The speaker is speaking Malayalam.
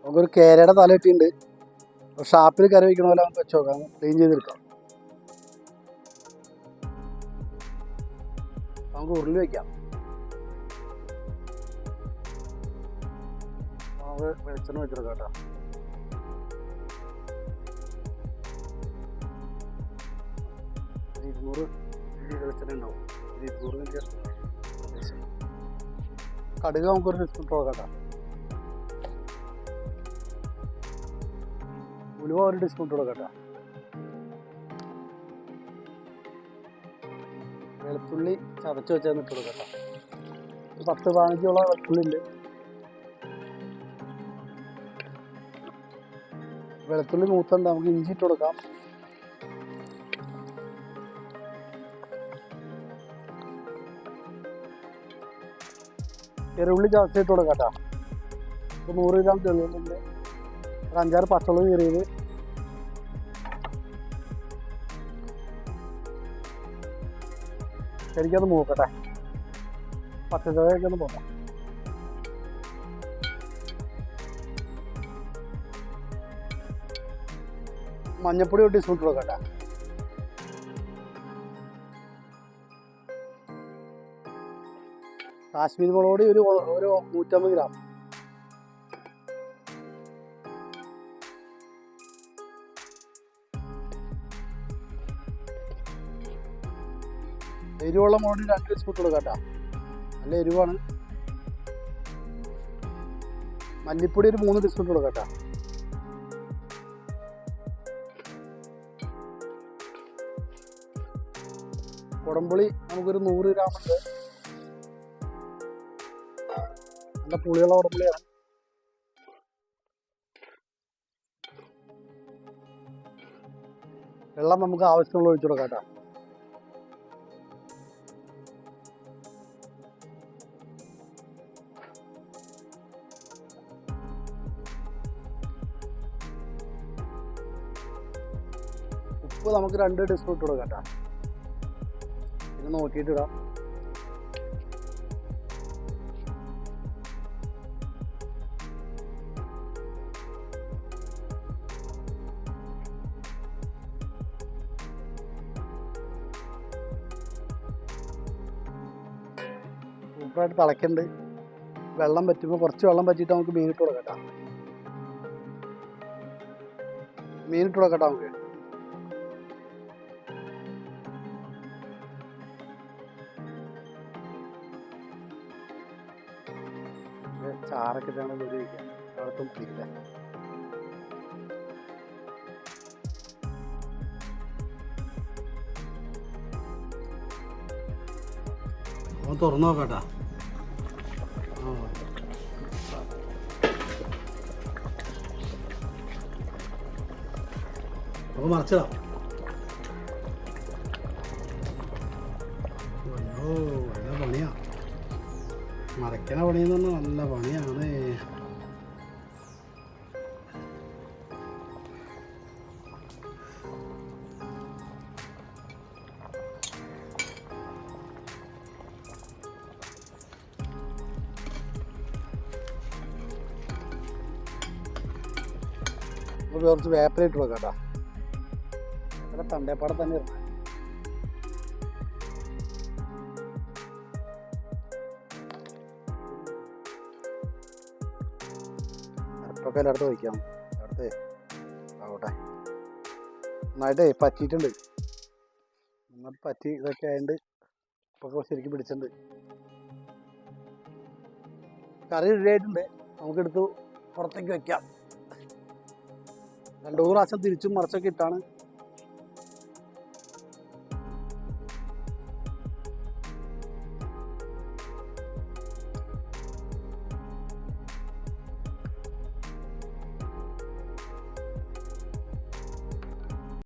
നമുക്കൊരു കേരയുടെ തല കിട്ടിയിട്ടുണ്ട്. ഷാപ്പിൽ കറി വയ്ക്കണ പോലെ നമുക്ക് വെച്ച് നോക്കാം, ക്ലീൻ ചെയ്തെടുക്കാം. നമുക്ക് ഉരുളി വയ്ക്കാം. നമുക്ക് വെളിച്ചെണ്ണ വെച്ചെടുക്കാം കേട്ടോ. ഒരു 200 വെളിച്ചെണ്ണ ഉണ്ടാവും. 200 കടുക് നമുക്കൊരു ടീസ്പൂൺ കൊടുക്കാം. ഉലുവ ഒരു ടീസ്പൂൺ കൊടുക്കാം. വെളുത്തുള്ളി ചതച്ച് വെച്ചാൽ ഇട്ട് കൊടുക്കാം. 10-15 വെളുത്തുള്ളി ഉണ്ട്. വെളുത്തുള്ളി മൂത്തുണ്ട്, നമുക്ക് ഇഞ്ചി ഇട്ട് കൊടുക്കാം. ചെറുള്ളി ചതച്ചിട്ട് കൊടുക്കാം. 100 ഗ്രാം ചെറുള്ളിയുണ്ട്. ഒരു 5-6 പച്ചമുളക് കീറിയത്. ശരിക്കും അത് മൂക്കട്ടെ, പച്ചച്ചവയൊക്കെ ഒന്ന് പോകാം. മഞ്ഞപ്പൊടി ഒരു ടീസ്പൂൺ കൊടുക്കട്ടെ. കാശ്മീരി മുളക് പൊടി ഒരു 150 ഗ്രാം. എരിവുള്ള മുളക് 2 ടീസ്പൂൺ കൊടുക്കട്ടെ, നല്ല എരിവാണ്. മല്ലിപ്പൊടി ഒരു 3 ടീസ്പൂൺ കൊടുക്കട്ടെ. കുടംപുളി നമുക്കൊരു 100 ഗ്രാം ഉണ്ട്. നല്ല പുളിയുള്ള കുടംപുളിയാണ്. വെള്ളം നമുക്ക് ആവശ്യമുള്ള ഒഴിച്ചു കൊടുക്കാം. ഉപ്പ് നമുക്ക് 2 ടീസ്പൂൺ ഇട്ട് കൊടുക്കാം. പിന്നെ നോക്കിയിട്ട് ഇടാം. സൂപ്പറായിട്ട് തിളയ്ക്കുന്നുണ്ട്. വെള്ളം പറ്റുമ്പോൾ കുറച്ച് വെള്ളം പറ്റിയിട്ട് നമുക്ക് മീനിട്ട് കൊടുക്കാം. മീനിട്ട് കൊടുക്കാം നമുക്ക്. ചാറൊക്കെ ഇതാണ് ഉപയോഗിക്കാം. അവിടത്തും പിടിക്കില്ല. ഒന്ന് തുറന്നു നോക്കാട്ടാ. നമുക്ക് മറച്ചിടാം. നല്ല പണിയാ, മറയ്ക്കണ പണിയെന്ന് പറഞ്ഞാൽ നല്ല പണിയാണ്. കുറച്ച് വേപ്പിലിട്ട് കൊടുക്കാം. തണ്ടേപ്പാടെ തന്നെ ഇടണം. അരപ്പൊക്കെ എല്ലായിടത്തും വയ്ക്കാം. അടുത്ത് ആവട്ടെ. നന്നായിട്ട് പറ്റിയിട്ടുണ്ട്. നന്നായിട്ട് പറ്റി ഇതൊക്കെ ആയതുകൊണ്ട് ഇപ്പൊക്കെ ശരിക്കും പിടിച്ചിട്ടുണ്ട്. കറി റെഡി ആയിട്ടുണ്ട്. നമുക്കെടുത്ത് പുറത്തേക്ക് വയ്ക്കാം. 2 പ്രാവശ്യം തിരിച്ചും മറിച്ചൊക്കെ ഇട്ടാണ്